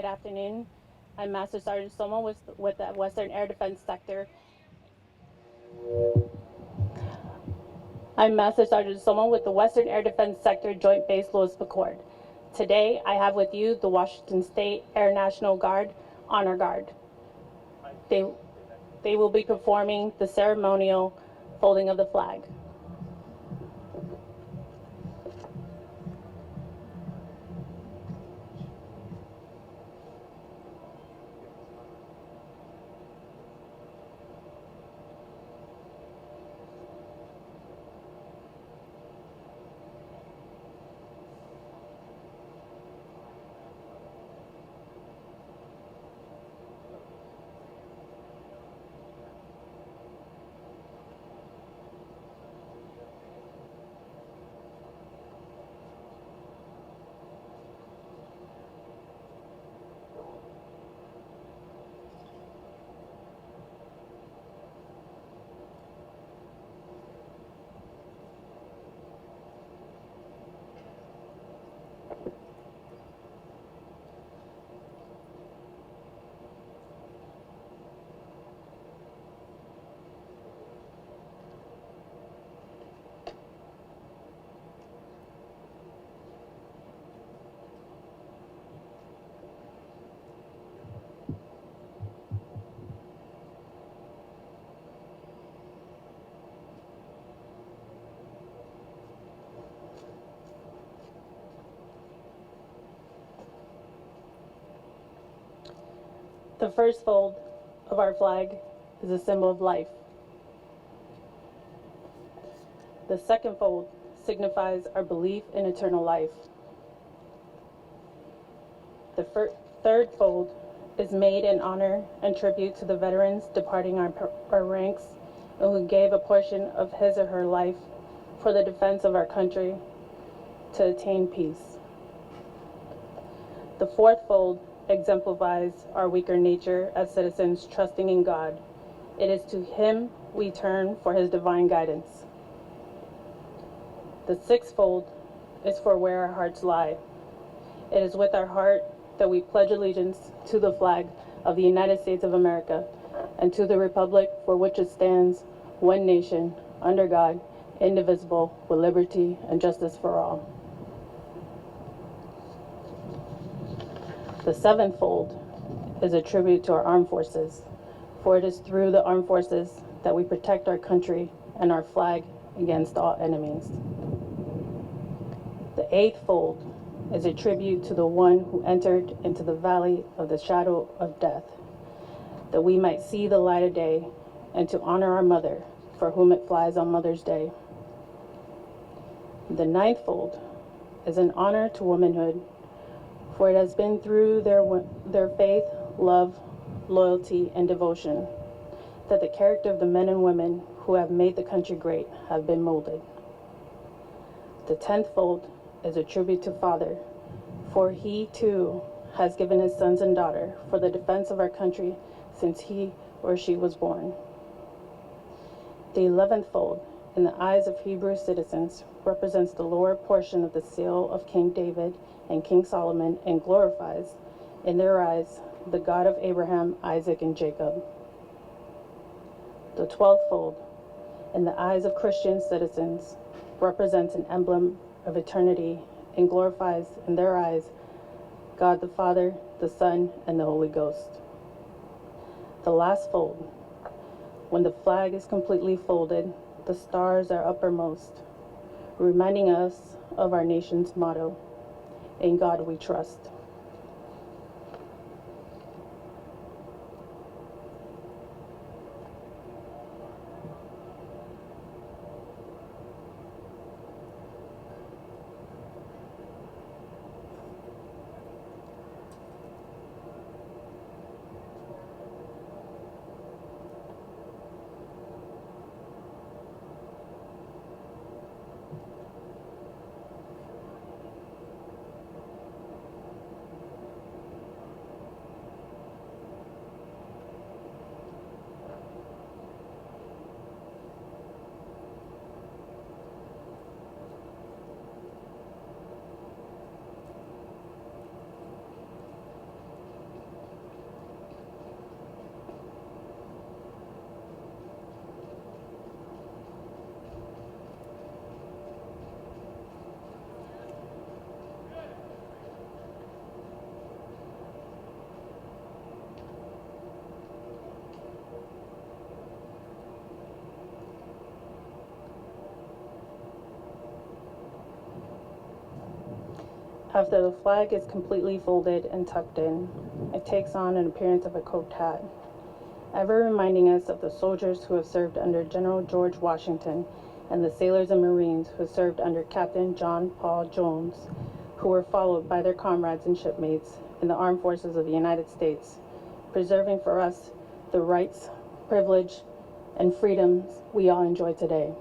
Good afternoon. I'm Master Sergeant Somo with the Western Air Defense Sector. I'm Master Sergeant Somo with the Western Air Defense Sector Joint Base Louis McCord. Today, I have with you the Washington State Air National Guard Honor Guard. They, they will be performing the ceremonial folding of the flag. The first fold of our flag is a symbol of life. The second fold signifies our belief in eternal life. The third fold is made in honor and tribute to the veterans departing our ranks and who gave a portion of his or her life for the defense of our country to attain peace. The fourth fold exemplifies our weaker nature as citizens trusting in God. It is to Him we turn for His divine guidance. The sixth fold is for where our hearts lie. It is with our heart that we pledge allegiance to the flag of the United States of America and to the republic for which it stands, one nation, under God, indivisible, with liberty and justice for all. The seventh fold is a tribute to our armed forces, for it is through the armed forces that we protect our country and our flag against all enemies. The eighth fold is a tribute to the one who entered into the valley of the shadow of death, that we might see the light of day, and to honor our mother, for whom it flies on Mother's Day. The ninth fold is an honor to womanhood, for it has been through their faith, love, loyalty, and devotion that the character of the men and women who have made the country great have been molded. The 10th fold is a tribute to Father, for he too has given his sons and daughter for the defense of our country since he or she was born. The 11th fold, in the eyes of Hebrew citizens, represents the lower portion of the seal of King David and King Solomon and glorifies, in their eyes, the God of Abraham, Isaac, and Jacob. The 12th fold, in the eyes of Christian citizens, represents an emblem of eternity and glorifies, in their eyes, God the Father, the Son, and the Holy Ghost. The last fold, when the flag is completely folded, the stars are uppermost, reminding us of our nation's motto, "In God we trust." After the flag is completely folded and tucked in, it takes on an appearance of a cocked hat, ever reminding us of the soldiers who have served under General George Washington and the sailors and Marines who served under Captain John Paul Jones, who were followed by their comrades and shipmates in the armed forces of the United States, preserving for us the rights, privilege, and freedoms we all enjoy today.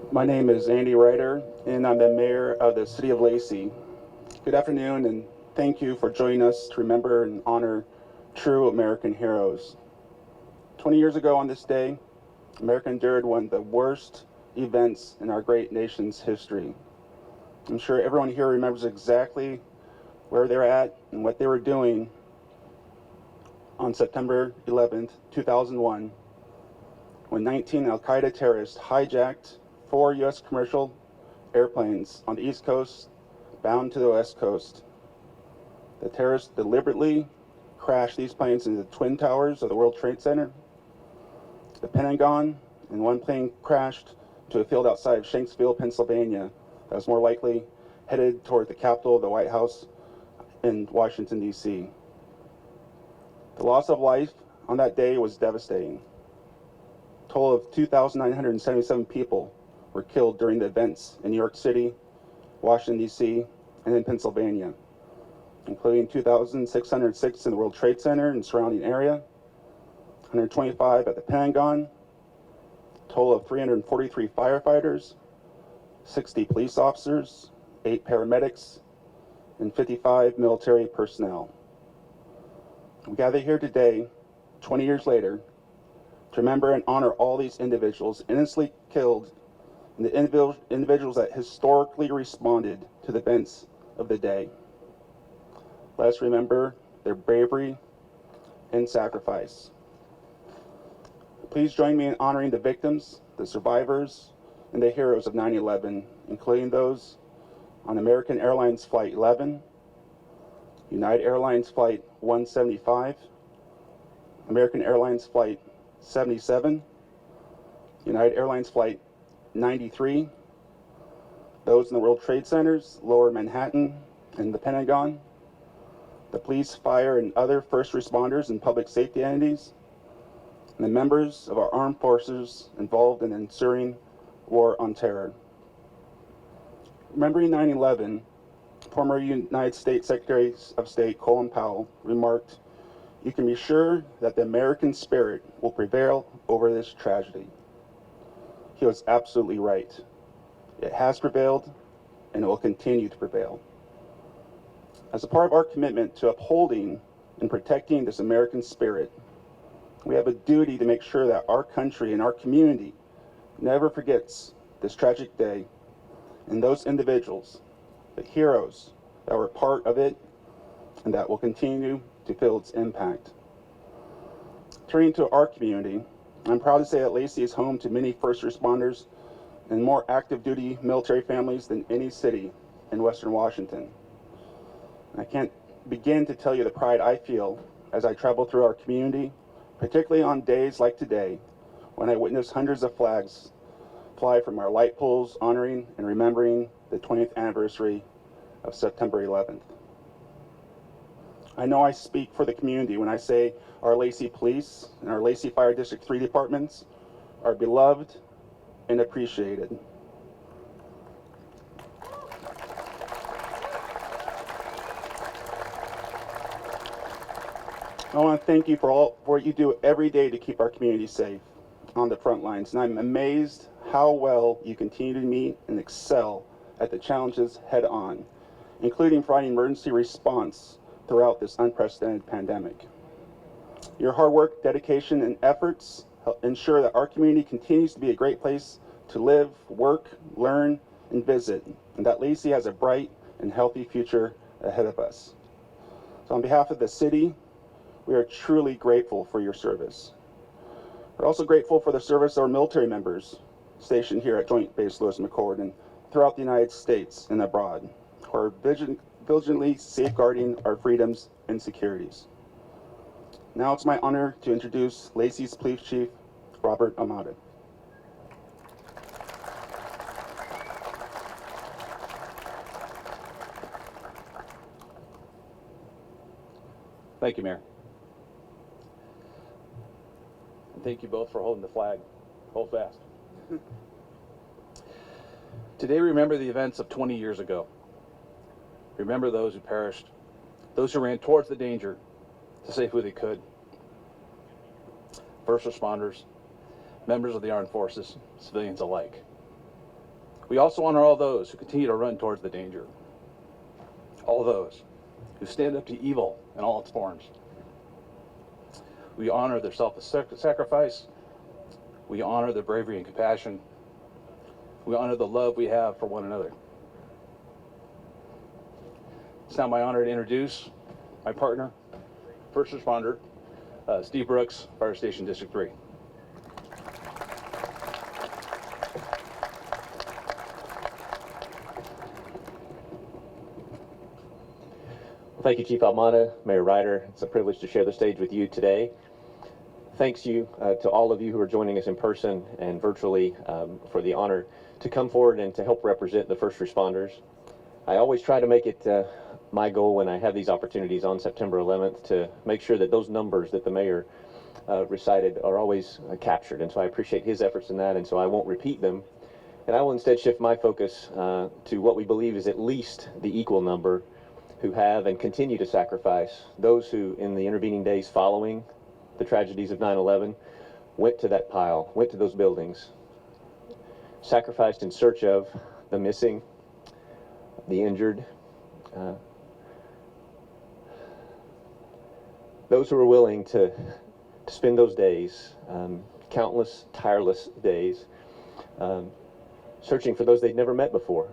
My name is Andy Ryder, and I'm the mayor of the city of Lacey. Good afternoon, and thank you for joining us to remember and honor true American heroes. 20 years ago on this day, America endured one of the worst events in our great nation's history. I'm sure everyone here remembers exactly where they're at and what they were doing on September 11th, 2001, when 19 Al-Qaeda terrorists hijacked 4 U.S. commercial airplanes on the East Coast bound to the West Coast. The terrorists deliberately crashed these planes into the Twin Towers of the World Trade Center, the Pentagon, and one plane crashed to a field outside of Shanksville, Pennsylvania, that was more likely headed toward the Capitol, the White House in Washington, D.C. The loss of life on that day was devastating. A total of 2,977 people were killed during the events in New York City, Washington, D.C., and in Pennsylvania, including 2,606 in the World Trade Center and surrounding area, 125 at the Pentagon, a total of 343 firefighters, 60 police officers, 8 paramedics, and 55 military personnel. We gather here today, 20 years later, to remember and honor all these individuals innocently killed and the individuals that historically responded to the events of the day. Let us remember their bravery and sacrifice. Please join me in honoring the victims, the survivors, and the heroes of 9/11, including those on American Airlines Flight 11, United Airlines Flight 175, American Airlines Flight 77, United Airlines Flight 93, those in the World Trade Centers, Lower Manhattan, and the Pentagon, the police, fire, and other first responders and public safety entities, and the members of our armed forces involved in the ensuing war on terror. Remembering 9/11, former United States Secretary of State Colin Powell remarked, "You can be sure that the American spirit will prevail over this tragedy." He was absolutely right. It has prevailed, and it will continue to prevail. As a part of our commitment to upholding and protecting this American spirit, we have a duty to make sure that our country and our community never forgets this tragic day and those individuals, the heroes that were part of it and that will continue to feel its impact. Turning to our community, I'm proud to say that Lacey is home to many first responders and more active duty military families than any city in Western Washington. I can't begin to tell you the pride I feel as I travel through our community, particularly on days like today, when I witness hundreds of flags fly from our light poles honoring and remembering the 20th anniversary of September 11th. I know I speak for the community when I say our Lacey Police and our Lacey Fire District 3 departments are beloved and appreciated. I want to thank you for what you do every day to keep our community safe on the front lines, and I'm amazed how well you continue to meet and excel at the challenges head on, including providing emergency response throughout this unprecedented pandemic. Your hard work, dedication, and efforts help ensure that our community continues to be a great place to live, work, learn, and visit, and that Lacey has a bright and healthy future ahead of us. So on behalf of the city, we are truly grateful for your service. We're also grateful for the service of our military members stationed here at Joint Base Lewis McChord, and throughout the United States and abroad who are vigilantly safeguarding our freedoms and securities. Now it's my honor to introduce Lacey's Police Chief, Robert Almada. Thank you, Mayor. And thank you both for holding the flag. Hold fast. Today we remember the events of 20 years ago. Remember those who perished, those who ran towards the danger to save who they could. First responders, members of the armed forces, civilians alike. We also honor all those who continue to run towards the danger. All those who stand up to evil in all its forms. We honor their self-sacrifice. We honor their bravery and compassion. We honor the love we have for one another. It's now my honor to introduce my partner, first responder, Steve Brooks, Fire Station District 3. Thank you, Chief Almada, Mayor Ryder. It's a privilege to share the stage with you today. Thanks to all of you who are joining us in person and virtually for the honor to come forward and to help represent the first responders. I always try to make it my goal when I have these opportunities on September 11th to make sure that those numbers that the mayor recited are always captured. And so I appreciate his efforts in that, and so I won't repeat them. And I will instead shift my focus to what we believe is at least the equal number who have and continue to sacrifice, those who in the intervening days following the tragedies of 9/11 went to that pile, went to those buildings, sacrificed in search of the missing, the injured, those who were willing to spend those days, countless tireless days, searching for those they'd never met before.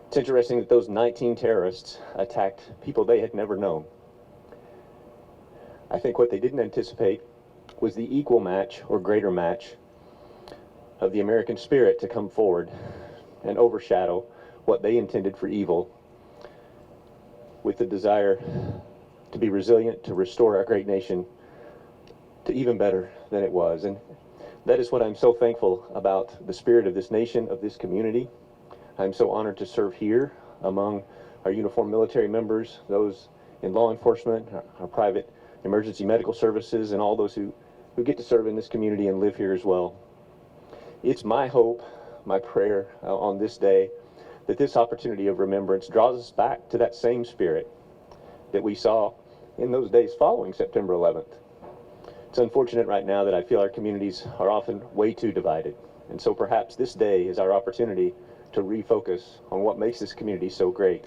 It's interesting that those 19 terrorists attacked people they had never known. I think what they didn't anticipate was the equal match or greater match of the American spirit to come forward and overshadow what they intended for evil with the desire to be resilient, to restore our great nation to even better than it was. And that is what I'm so thankful about the spirit of this nation, of this community. I'm so honored to serve here among our uniformed military members, those in law enforcement, our private emergency medical services, and all those who get to serve in this community and live here as well. It's my hope, my prayer on this day, that this opportunity of remembrance draws us back to that same spirit that we saw in those days following September 11th. It's unfortunate right now that I feel our communities are often way too divided. And so perhaps this day is our opportunity to refocus on what makes this community so great,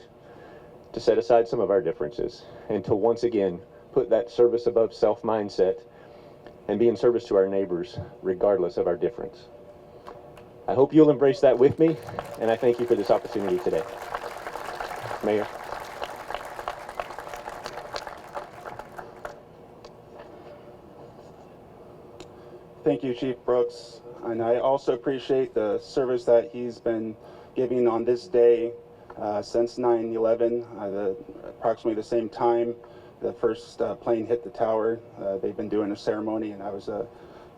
to set aside some of our differences, and to once again put that service above self mindset and be in service to our neighbors regardless of our difference. I hope you'll embrace that with me, and I thank you for this opportunity today. Mayor. Thank you, Chief Brooks. And I also appreciate the service that he's been giving on this day since 9/11, approximately the same time the first plane hit the tower. They've been doing a ceremony, and I was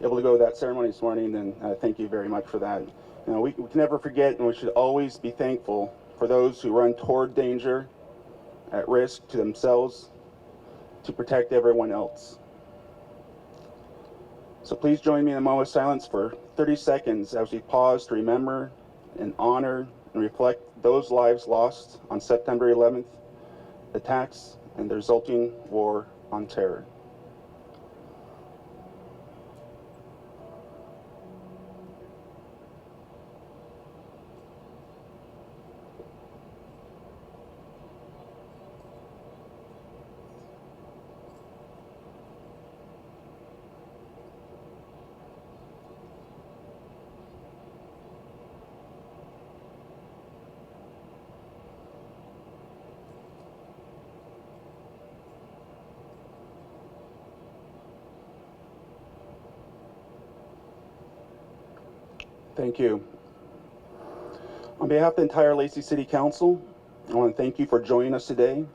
able to go to that ceremony this morning, and thank you very much for that. You know, we can never forget, and we should always be thankful for those who run toward danger, at risk to themselves, to protect everyone else. So please join me in a moment of silence for 30 seconds as we pause to remember and honor and reflect those lives lost on September 11th, attacks and the resulting war on terror. Thank you. On behalf of the entire Lacey City Council, I want to thank you for joining us today.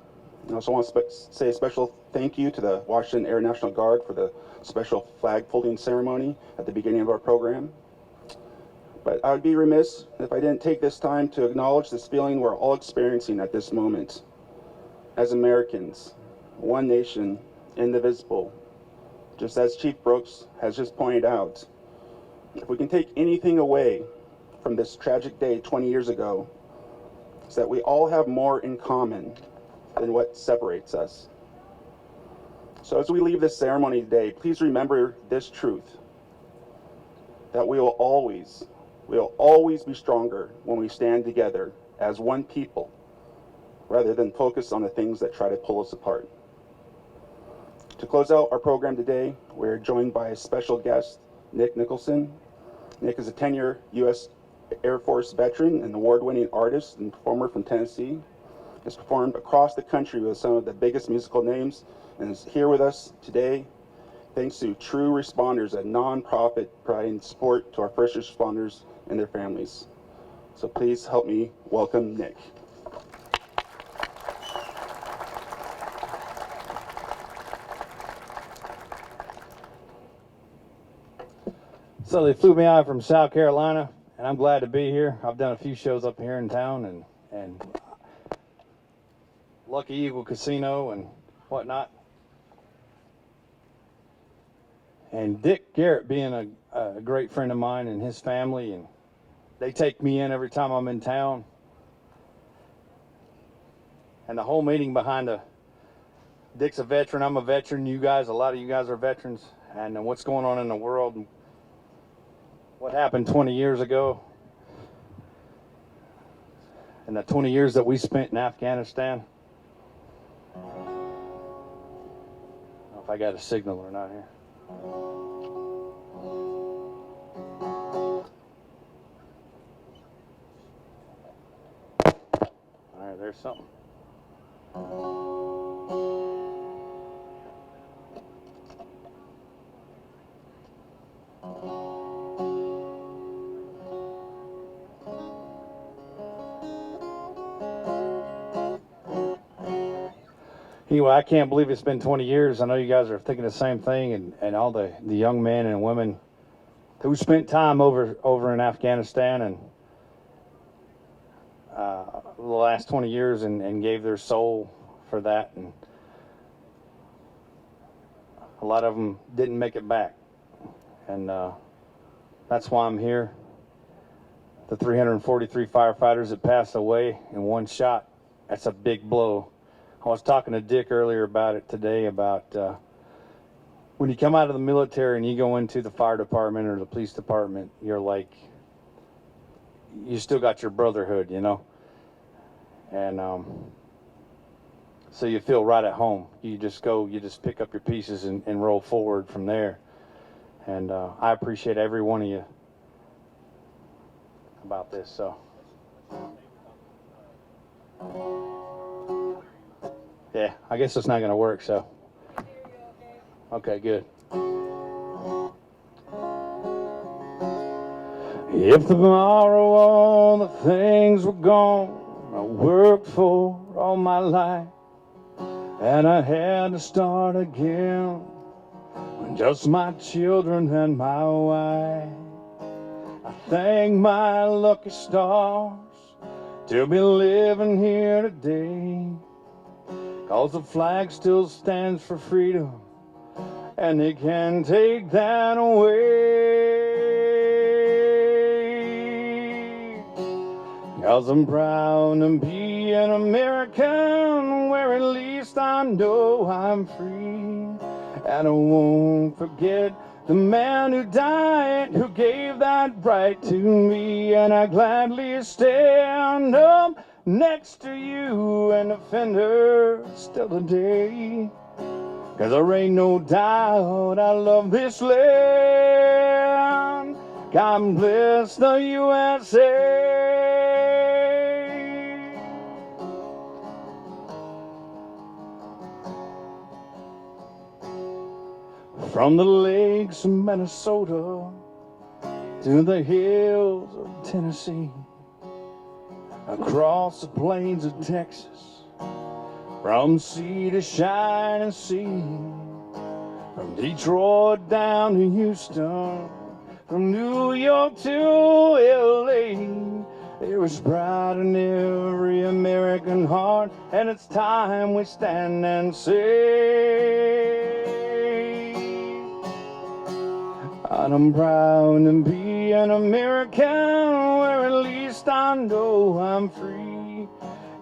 I also want to say a special thank you to the Washington Air National Guard for the special flag folding ceremony at the beginning of our program. But I would be remiss if I didn't take this time to acknowledge this feeling we're all experiencing at this moment. As Americans, one nation, indivisible, just as Chief Brooks has just pointed out. If we can take anything away from this tragic day 20 years ago, it's that we all have more in common than what separates us. So as we leave this ceremony today, please remember this truth, that we will always be stronger when we stand together as one people, rather than focus on the things that try to pull us apart. To close out our program today, we're joined by a special guest, Nicholson. Nick is a 10-year U.S. Air Force veteran and award-winning artist and performer from Tennessee. Has performed across the country with some of the biggest musical names and is here with us today thanks to True Responders, a nonprofit providing support to our first responders and their families. So please help me welcome Nick. So they flew me out from South Carolina, and I'm glad to be here. I've done a few shows up here in town, and Lucky Eagle Casino and whatnot. And Dick Garrett being a great friend of mine and his family, and they take me in every time I'm in town. And the whole meaning behind Dick's a veteran, I'm a veteran, a lot of you guys are veterans, and what's going on in the world, what happened 20 years ago, and the 20 years that we spent in Afghanistan. I don't know if I got a signal or not here. All right, there's something. Anyway, I can't believe it's been 20 years. I know you guys are thinking the same thing, and all the young men and women who spent time over in Afghanistan and the last 20 years and gave their soul for that. And a lot of them didn't make it back. And that's why I'm here. The 343 firefighters that passed away in one shot, that's a big blow. I was talking to Dick earlier about it today, about when you come out of the military and you go into the fire department or the police department, you're like, you still got your brotherhood, you know? And so you feel right at home. You just pick up your pieces and roll forward from there. And I appreciate every one of you about this, so. Yeah, I guess it's not going to work, so. Okay, good. If tomorrow all the things were gone I worked for all my life, and I had to start again with just my children and my wife, I thank my lucky stars to be living here today. 'Cause the flag still stands for freedom, and they can't take that away. 'Cause I'm proud to be an American, where at least I know I'm free. And I won't forget the man who died, who gave that right to me. And I gladly stand up next to you and defend her still today. 'Cause there ain't no doubt I love this land. God bless the USA. From the lakes of Minnesota to the hills of Tennessee, across the plains of Texas, from sea to shining sea, from Detroit down to Houston, from New York to LA. There is pride in every American heart, and it's time we stand and say, I'm proud to be an American, where at least I know I'm free.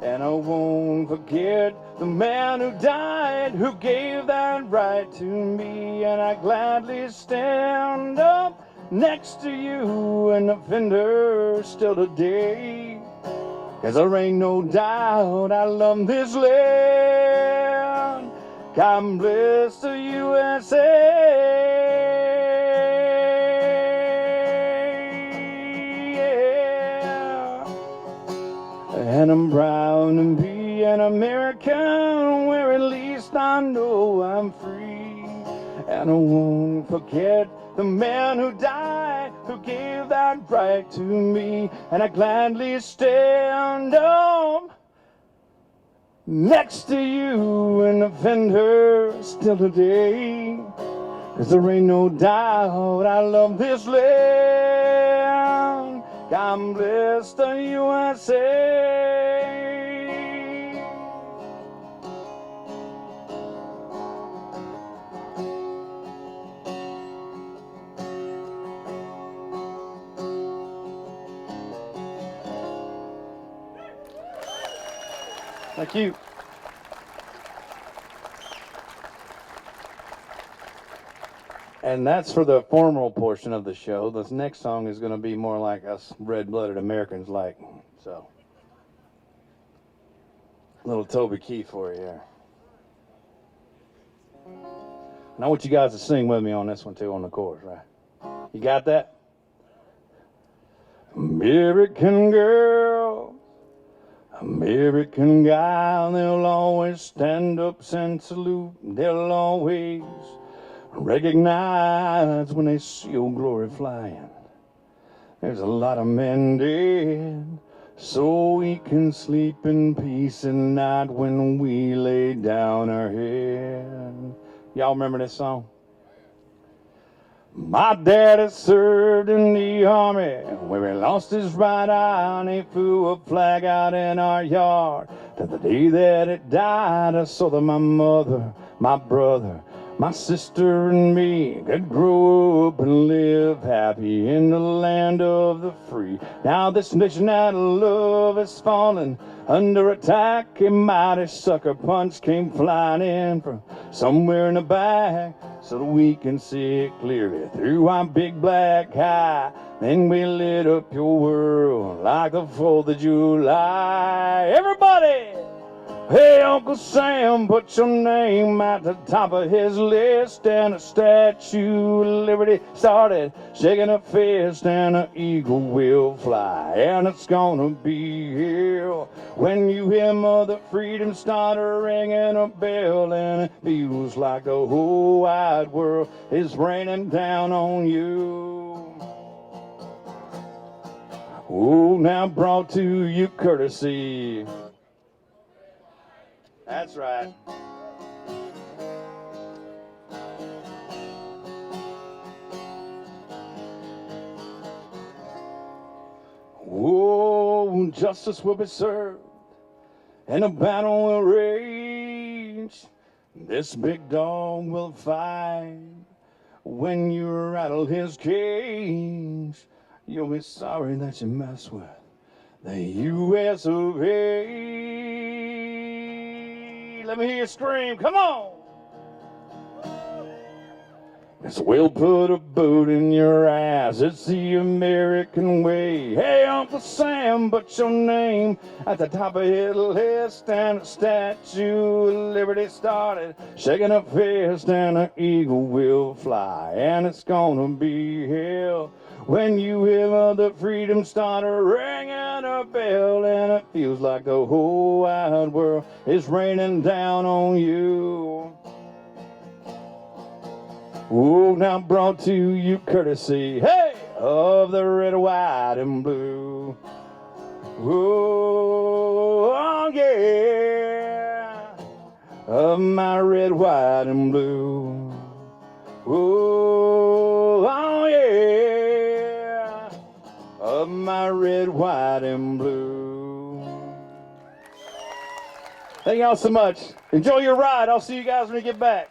And I won't forget the man who died, who gave that right to me. And I gladly stand up next to you, an offender still today. 'Cause there ain't no doubt I love this land. God bless the USA. And I'm proud to be an American, where at least I know I'm free. And I won't forget the man who died, who gave that right to me. And I gladly stand up next to you, an offender still today. 'Cause there ain't no doubt I love this land. God bless the USA. Thank you. And that's for the formal portion of the show. This next song is going to be more like us red-blooded Americans like. So, a little Toby Keith for you here. And I want you guys to sing with me on this one too, on the chorus, right? You got that? American girl, American guy, they'll always stand up and salute. They'll always recognize when they see old glory flying. There's a lot of men dead, so we can sleep in peace at night when we lay down our head. Y'all remember this song? My daddy served in the army, where he lost his right eye, and he flew a flag out in our yard. To the day that it died, I saw that my mother, my brother, my sister and me could grow up and live happy in the land of the free. Now this nation out of love is falling under attack. A mighty sucker punch came flying in from somewhere in the back, so that we can see it clearly through our big black eye. Then we lit up your world like the 4th of July. Everybody! Hey, Uncle Sam, put your name at the top of his list. And a Statue of Liberty started shaking a fist, and an eagle will fly, and it's gonna be here when you hear Mother Freedom start ringing a bell, and it feels like the whole wide world is raining down on you. Oh, now brought to you courtesy. That's right. Oh, justice will be served, and a battle will rage. This big dog will fight when you rattle his cage. You'll be sorry that you mess with the U.S. of A. Let me hear you scream. Come on. Yes, we'll put a boot in your ass. It's the American way. Hey, Uncle Sam, put your name at the top of his list. And the Statue of Liberty started shaking a fist, and an eagle will fly, and it's gonna be hell when you hear Mother Freedom start ringing a bell, and it feels like the whole wide world is raining down on you. Oh, now brought to you courtesy, hey, of the red, white, and blue. Oh, yeah, of my red, white, and blue. Oh, yeah, of my red, white, and blue. Thank y'all so much. Enjoy your ride. I'll see you guys when you get back.